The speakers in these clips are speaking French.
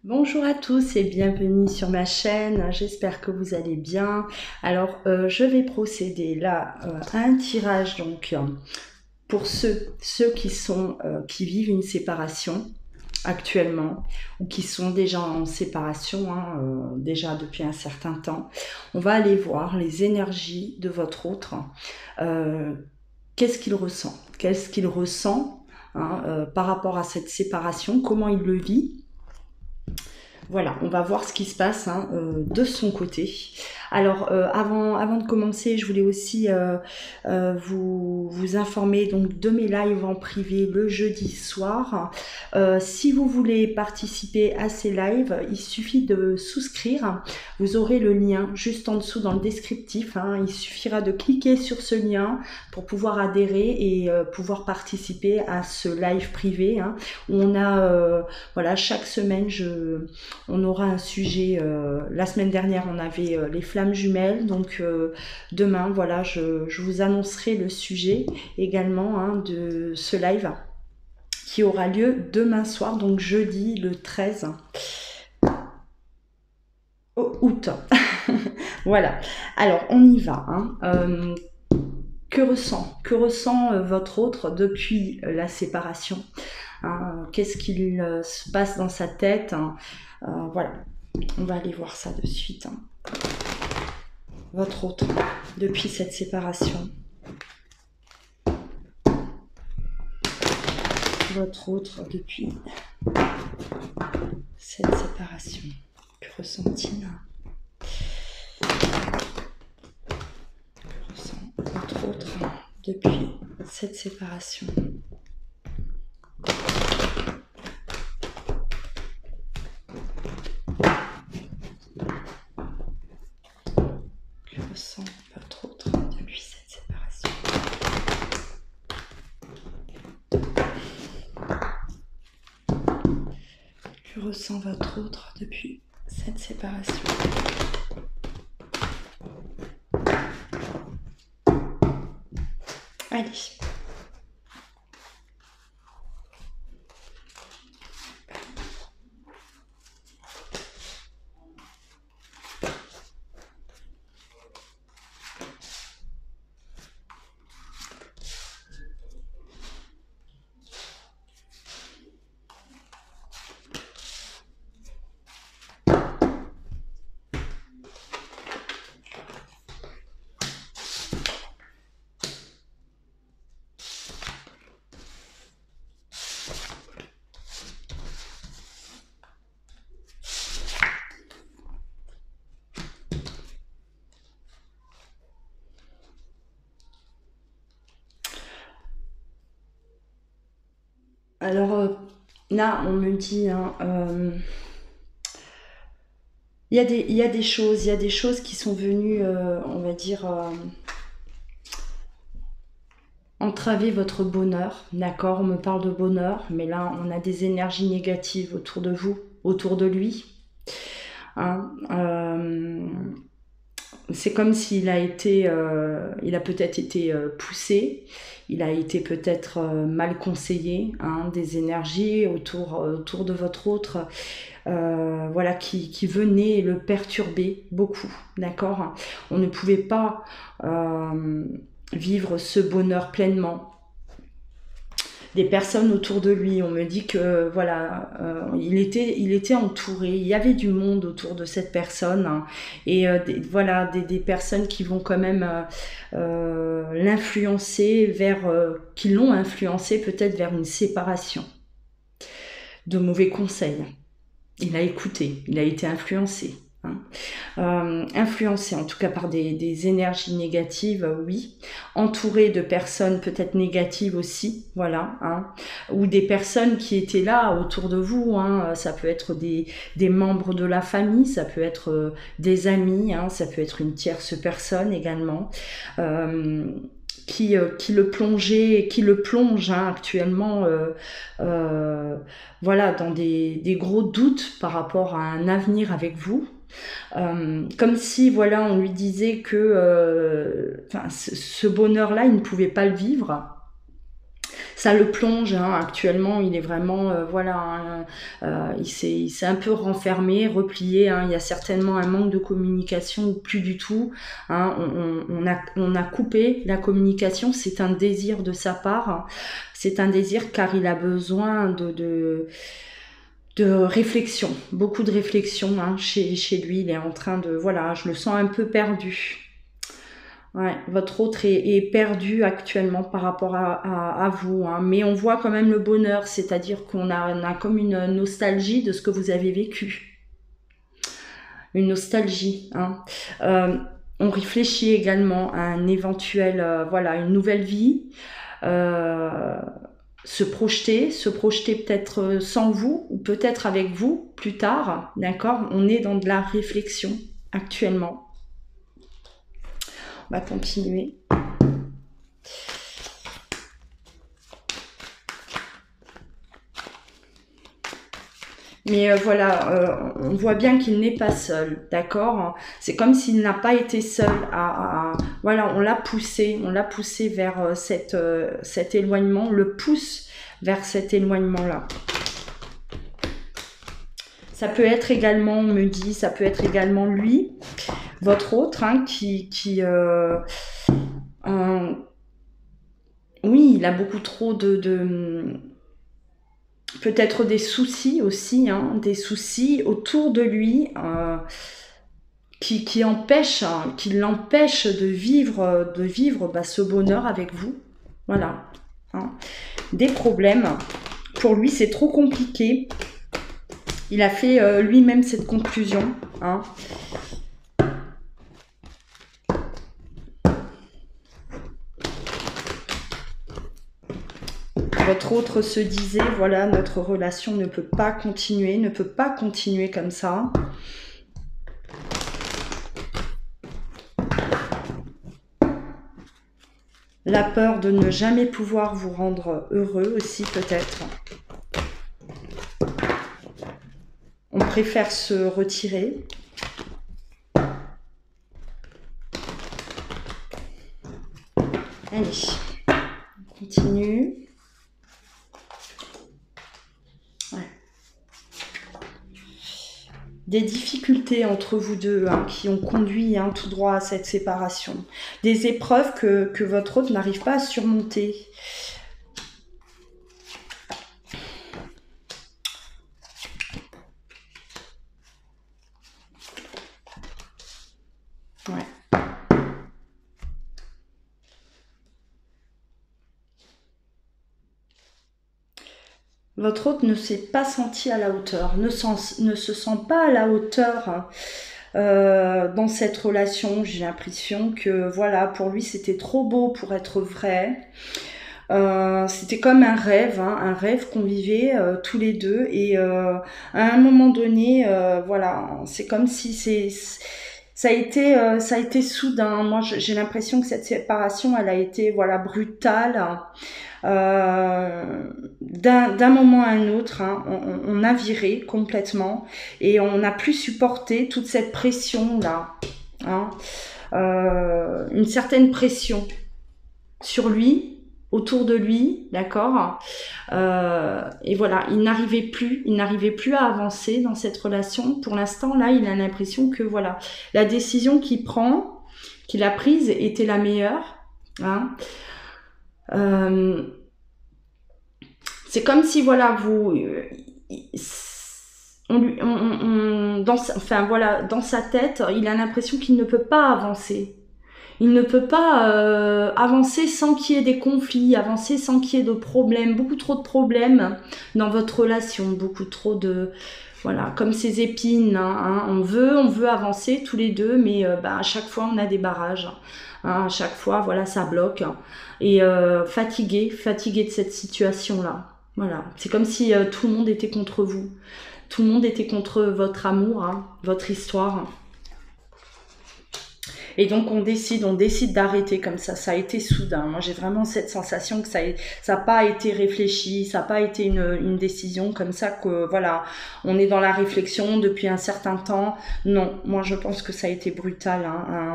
Bonjour à tous et bienvenue sur ma chaîne, j'espère que vous allez bien. Alors je vais procéder là à un tirage pour ceux qui vivent une séparation actuellement ou qui sont déjà en séparation déjà depuis un certain temps. On va aller voir les énergies de votre autre. Qu'est-ce qu'il ressent? Qu'est-ce qu'il ressent par rapport à cette séparation? Comment il le vit? Voilà, on va voir ce qui se passe de son côté. Alors, avant de commencer, je voulais aussi vous informer donc de mes lives en privé le jeudi soir. Si vous voulez participer à ces lives, il suffit de souscrire. Vous aurez le lien juste en dessous dans le descriptif. Il suffira de cliquer sur ce lien pour pouvoir adhérer et pouvoir participer à ce live privé où on a, voilà, chaque semaine, on aura un sujet. La semaine dernière, on avait les flammes jumelles. Donc demain, voilà, je vous annoncerai le sujet également de ce live qui aura lieu demain soir, donc jeudi le 13 août. Voilà. Alors, on y va. Que ressent votre autre depuis la séparation? Qu'est-ce qu'il se passe dans sa tête? Voilà, on va aller voir ça de suite. Votre autre, depuis cette séparation. Votre autre, depuis cette séparation. Que ressent-il? Que ressent votre autre depuis cette séparation? Que ressent votre autre depuis cette séparation? Que ressent votre autre depuis cette séparation? Allez. Alors là, on me dit, il y a des choses qui sont venues, on va dire, entraver votre bonheur. D'accord, on me parle de bonheur, mais là, on a des énergies négatives autour de vous, autour de lui. C'est comme s'il a été, il a peut-être été poussé, il a été peut-être mal conseillé, des énergies autour de votre autre, voilà, qui venaient le perturber beaucoup, d'accord. On ne pouvait pas vivre ce bonheur pleinement. Des personnes autour de lui, on me dit que voilà, il était entouré, il y avait du monde autour de cette personne et voilà, des personnes qui vont quand même l'influencer qui l'ont influencé peut-être vers une séparation. De mauvais conseils. Il a écouté, il a été influencé. Influencé en tout cas par des énergies négatives, oui, entouré de personnes peut-être négatives aussi, voilà, ou des personnes qui étaient là autour de vous, ça peut être des membres de la famille, ça peut être des amis, ça peut être une tierce personne également, qui le plongeait, qui le plonge actuellement, voilà, dans des gros doutes par rapport à un avenir avec vous. Comme si voilà, on lui disait que ce bonheur-là, il ne pouvait pas le vivre. ça le plonge, hein. Actuellement il est vraiment, voilà, hein, il s'est un peu renfermé, replié, hein. Il y a certainement un manque de communication ou plus du tout, hein. On a coupé la communication, c'est un désir de sa part, c'est un désir car il a besoin de réflexion, beaucoup de réflexion, hein, chez lui. Il est en train de, voilà, je le sens un peu perdu. Ouais, votre autre est perdu actuellement par rapport à vous, hein. Mais on voit quand même le bonheur, c'est-à-dire on a comme une nostalgie de ce que vous avez vécu. Une nostalgie, hein. On réfléchit également à un éventuel, voilà, une nouvelle vie. Se projeter peut-être sans vous ou peut-être avec vous plus tard, d'accord? On est dans de la réflexion actuellement. On va continuer. Mais voilà, on voit bien qu'il n'est pas seul, d'accord? C'est comme s'il n'a pas été seul voilà, on l'a poussé vers cet éloignement, on le pousse vers cet éloignement-là. Ça peut être également, on me dit, ça peut être également lui, votre autre, hein, oui, il a beaucoup trop peut-être des soucis aussi, hein, des soucis autour de lui qui l'empêchent de vivre ce bonheur avec vous. Voilà, hein. Des problèmes. Pour lui, c'est trop compliqué. Il a fait lui-même cette conclusion, hein. Votre autre se disait, voilà, notre relation ne peut pas continuer comme ça. La peur de ne jamais pouvoir vous rendre heureux aussi, peut-être. On préfère se retirer. Allez, on continue. Des difficultés entre vous deux, hein, qui ont conduit, hein, tout droit à cette séparation. Des épreuves que votre autre n'arrive pas à surmonter. Ouais. Votre autre ne s'est pas senti à la hauteur, ne se sent pas à la hauteur dans cette relation. J'ai l'impression que, voilà, pour lui, c'était trop beau pour être vrai. C'était comme un rêve qu'on vivait tous les deux. Et à un moment donné, voilà, c'est comme si ça a été soudain. Moi, j'ai l'impression que cette séparation, elle a été, voilà, brutale. D'un moment à un autre, hein, on a viré complètement et on n'a plus supporté toute cette pression là, hein, une certaine pression sur lui, autour de lui, d'accord, et voilà, il n'arrivait plus à avancer dans cette relation. Pour l'instant là, il a l'impression que voilà, la décision qu'il a prise était la meilleure, hein. C'est comme si, voilà, dans sa tête, il a l'impression qu'il ne peut pas avancer. Il ne peut pas avancer sans qu'il y ait des conflits, avancer sans qu'il y ait de problèmes, beaucoup trop de problèmes dans votre relation, beaucoup trop de... Voilà, comme ces épines, hein, on veut avancer tous les deux, mais à chaque fois on a des barrages, hein, à chaque fois, voilà, ça bloque. Et fatigué de cette situation-là. Voilà, c'est comme si tout le monde était contre vous. Tout le monde était contre votre amour, hein, votre histoire. Et donc on décide d'arrêter comme ça a été soudain. Moi j'ai vraiment cette sensation que ça n'a pas été réfléchi, ça n'a pas été une décision comme ça que voilà, on est dans la réflexion depuis un certain temps. Non, moi je pense que ça a été brutal,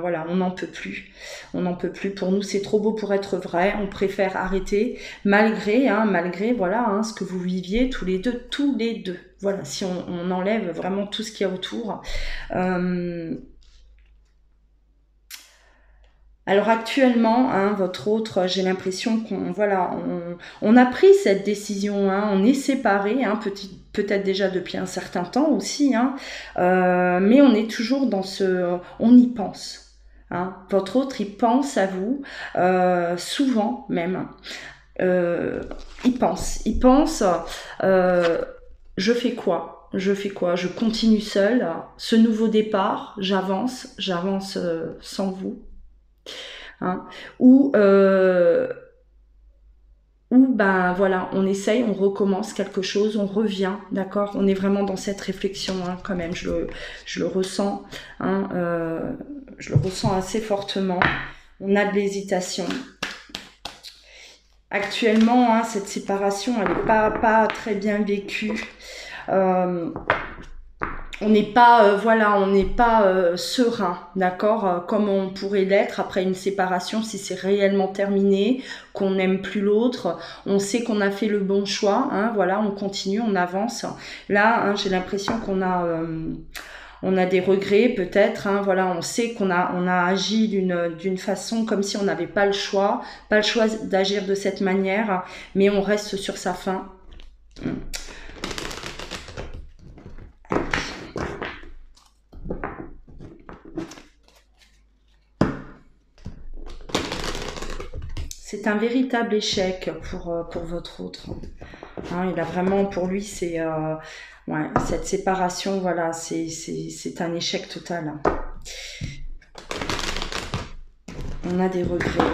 voilà, on n'en peut plus. On n'en peut plus, pour nous c'est trop beau pour être vrai, on préfère arrêter malgré voilà ce que vous viviez tous les deux. Voilà, si on enlève vraiment tout ce qu'il y a autour. Alors actuellement, votre autre, j'ai l'impression on a pris cette décision, on est séparés, peut-être déjà depuis un certain temps aussi, mais on est toujours on y pense. Votre autre, il pense à vous, souvent même. Il pense, je fais quoi? Je continue seule. Ce nouveau départ, j'avance sans vous. Ou ben voilà, on essaye, on recommence quelque chose, on revient, d'accord? On est vraiment dans cette réflexion, quand même, je le ressens, je le ressens assez fortement. On a de l'hésitation. Actuellement, cette séparation, elle n'est pas très bien vécue. On n'est pas serein, d'accord, comme on pourrait l'être après une séparation si c'est réellement terminé, qu'on n'aime plus l'autre, on sait qu'on a fait le bon choix, voilà, on continue, on avance. Là, j'ai l'impression qu'on a des regrets peut-être, voilà, on sait qu'on a agi d'une façon comme si on n'avait pas le choix d'agir de cette manière, mais on reste sur sa faim. C'est un véritable échec pour votre autre. Il a vraiment, pour lui, c'est cette séparation, voilà, c'est un échec total. On a des regrets.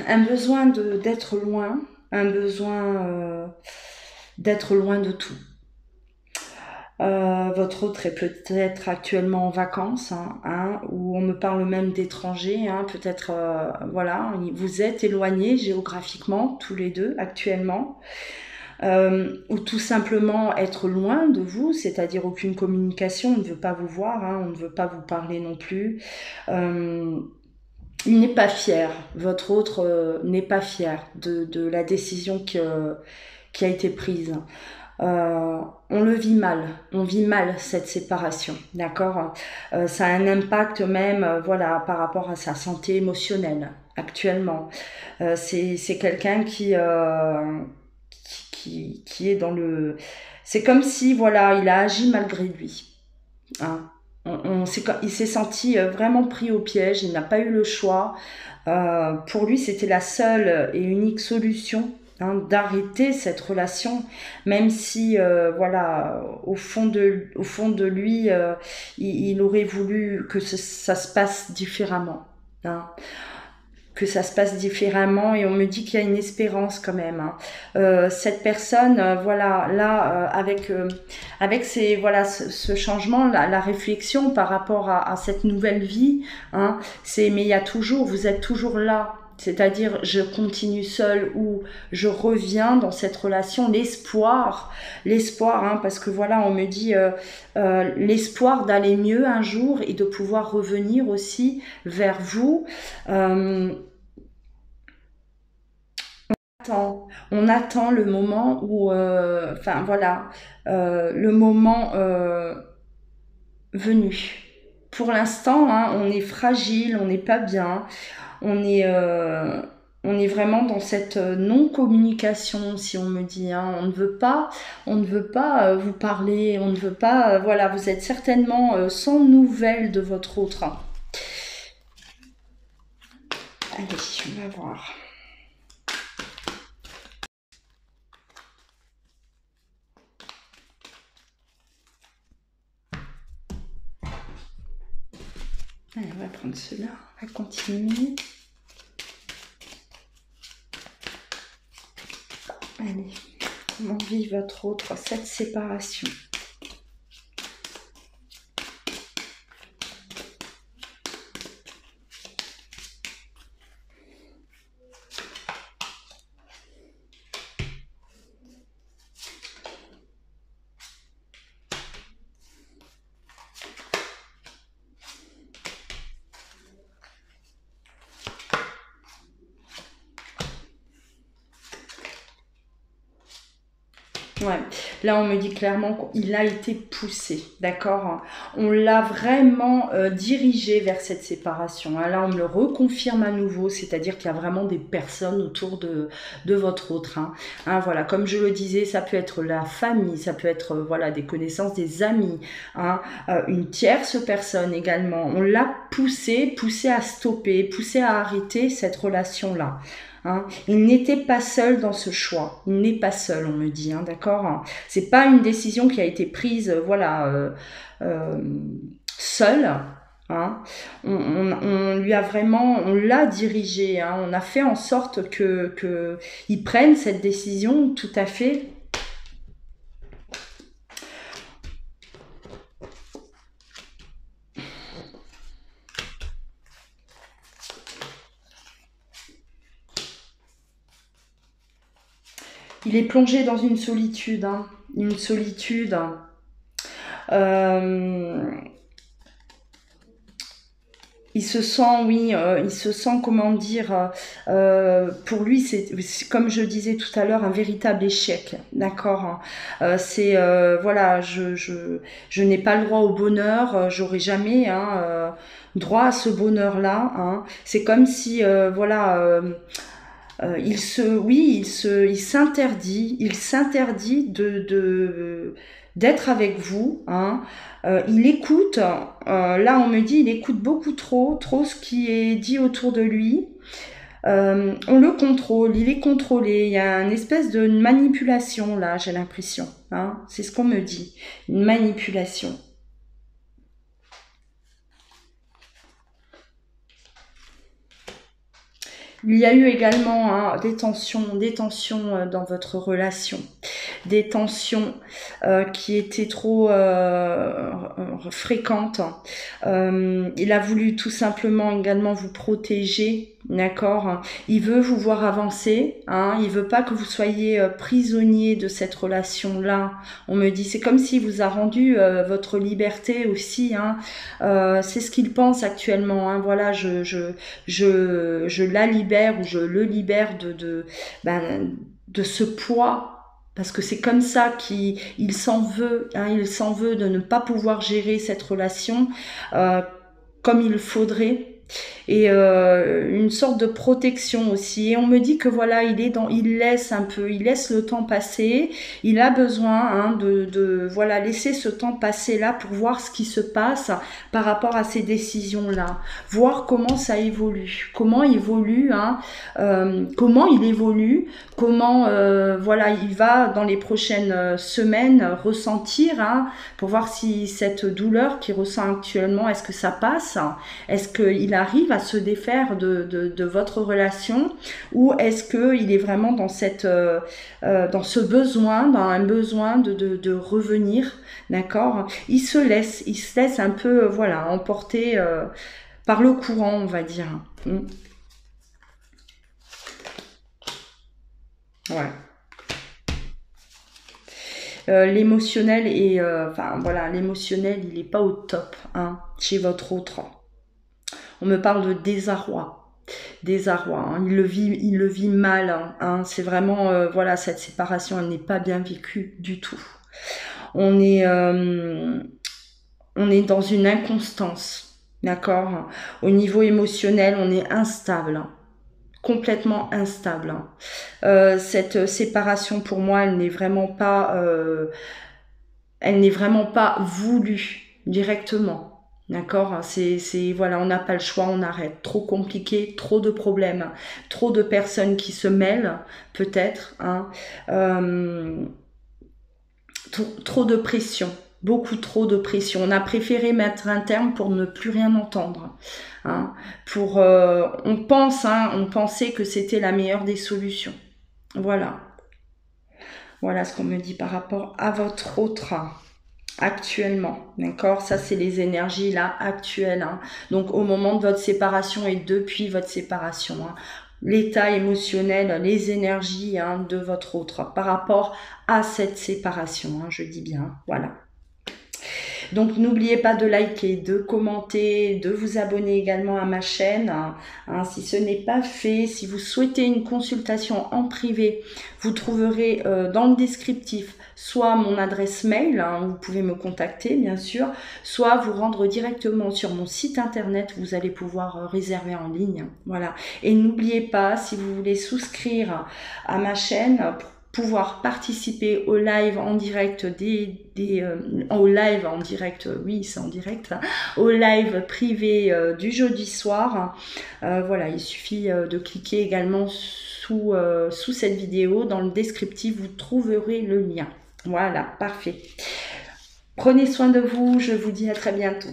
Un besoin d'être loin, un besoin d'être loin de tout. Votre autre est peut-être actuellement en vacances, où on me parle même d'étrangers, peut-être, voilà, vous êtes éloignés géographiquement, tous les deux, actuellement, ou tout simplement être loin de vous, c'est-à-dire aucune communication, on ne veut pas vous voir, on ne veut pas vous parler non plus. Il n'est pas fier, votre autre n'est pas fier de la décision qui a été prise. On le vit mal, on vit mal cette séparation, d'accord, ça a un impact même, voilà, par rapport à sa santé émotionnelle actuellement. C'est quelqu'un qui est dans le... C'est comme si, voilà, il a agi malgré lui. Il s'est senti vraiment pris au piège, il n'a pas eu le choix. Pour lui, c'était la seule et unique solution d'arrêter cette relation, même si voilà, au fond de lui, il aurait voulu que ça se passe différemment. Que ça se passe différemment, et on me dit qu'il y a une espérance quand même. Cette personne, voilà, là, avec ce changement, la réflexion par rapport à cette nouvelle vie, mais vous êtes toujours là. C'est-à-dire, je continue seule ou je reviens dans cette relation, l'espoir, parce que voilà, on me dit l'espoir d'aller mieux un jour et de pouvoir revenir aussi vers vous. on attend le moment où, enfin voilà, le moment venu. Pour l'instant, hein, on est fragile, on n'est pas bien, on est, euh, on est vraiment dans cette non-communication, si on me dit, hein. On ne veut pas vous parler, on ne veut pas, voilà, vous êtes certainement sans nouvelles de votre autre. Allez, on va voir. Allez, on va prendre cela, on va continuer. Allez, comment vit votre autre cette séparation? Ouais, là on me dit clairement qu'il a été poussé, d'accord? On l'a vraiment dirigé vers cette séparation, hein. Là on me le reconfirme à nouveau, c'est-à-dire qu'il y a vraiment des personnes autour de votre autre, hein. Hein, voilà, comme je le disais, ça peut être la famille, ça peut être voilà, des connaissances, des amis, hein, une tierce personne également. On l'a poussé à stopper, poussé à arrêter cette relation-là. Hein. Il n'était pas seul dans ce choix. Il n'est pas seul, on me dit, hein, d'accord? C'est pas une décision qui a été prise, voilà, seule. Hein. On lui a vraiment, on l'a dirigé. Hein. On a fait en sorte que il prenne cette décision tout à fait. Il est plongé dans une solitude, hein, une solitude. Il se sent, oui, il se sent, comment dire, pour lui, c'est comme je disais tout à l'heure, un véritable échec, d'accord, hein. C'est, voilà, je n'ai pas le droit au bonheur, j'aurai jamais, hein, droit à ce bonheur-là, hein. C'est comme si, voilà, il s'interdit d'être avec vous, hein. Il écoute, là on me dit, il écoute beaucoup trop ce qui est dit autour de lui. On le contrôle, il est contrôlé, il y a une espèce de manipulation là, j'ai l'impression, hein. C'est ce qu'on me dit, une manipulation. Il y a eu également, hein, des tensions dans votre relation, des tensions qui étaient trop fréquentes. Il a voulu tout simplement également vous protéger, d'accord? Il veut vous voir avancer, hein, il veut pas que vous soyez prisonnier de cette relation-là. On me dit, c'est comme s'il vous a rendu votre liberté aussi, hein. C'est ce qu'il pense actuellement, hein. Voilà, je la libère ou je le libère de ce poids. Parce que c'est comme ça qu'il s'en veut, hein, il s'en veut de ne pas pouvoir gérer cette relation comme il faudrait. Et une sorte de protection aussi. Et on me dit que voilà, il laisse le temps passer. Il a besoin, hein, voilà, laisser ce temps passer là pour voir ce qui se passe par rapport à ces décisions-là, voir comment ça évolue, comment il évolue, hein, voilà, il va dans les prochaines semaines ressentir, hein, pour voir si cette douleur qu'il ressent actuellement, est-ce que ça passe, est-ce qu'il arrive à se défaire de votre relation, ou est-ce qu'il est vraiment dans dans ce besoin, dans un besoin de revenir, d'accord? Il se laisse un peu, voilà, emporter par le courant, on va dire. Ouais. L'émotionnel est, enfin voilà, l'émotionnel, il n'est pas au top, hein, chez votre autre. On me parle de désarroi. désarroi. Hein. Il le vit mal. Hein. C'est vraiment, voilà, cette séparation, elle n'est pas bien vécue du tout. On est dans une inconstance, d'accord? Au niveau émotionnel, on est instable. Complètement instable. Cette séparation, pour moi, elle n'est vraiment pas voulue directement. D'accord, voilà, on n'a pas le choix, on arrête. Trop compliqué, trop de problèmes, trop de personnes qui se mêlent, peut-être, hein, trop de pression, beaucoup trop de pression. On a préféré mettre un terme pour ne plus rien entendre. Hein, on pensait que c'était la meilleure des solutions. Voilà. Voilà ce qu'on me dit par rapport à votre autre actuellement. D'accord? Ça, c'est les énergies là actuelles. Hein. Donc, au moment de votre séparation et depuis votre séparation. Hein. L'état émotionnel, les énergies hein, de votre autre par rapport à cette séparation. Hein, je dis bien. Voilà. Donc n'oubliez pas de liker, de commenter, de vous abonner également à ma chaîne. Hein, si ce n'est pas fait, si vous souhaitez une consultation en privé, vous trouverez dans le descriptif soit mon adresse mail, hein, vous pouvez me contacter bien sûr, soit vous rendre directement sur mon site internet, vous allez pouvoir réserver en ligne. Voilà. Et n'oubliez pas, si vous voulez souscrire à ma chaîne, pouvoir participer au live en direct au live en direct, oui c'est en direct, hein, au live privé du jeudi soir. Voilà, il suffit de cliquer également sous cette vidéo, dans le descriptif vous trouverez le lien. Voilà, parfait. Prenez soin de vous, je vous dis à très bientôt.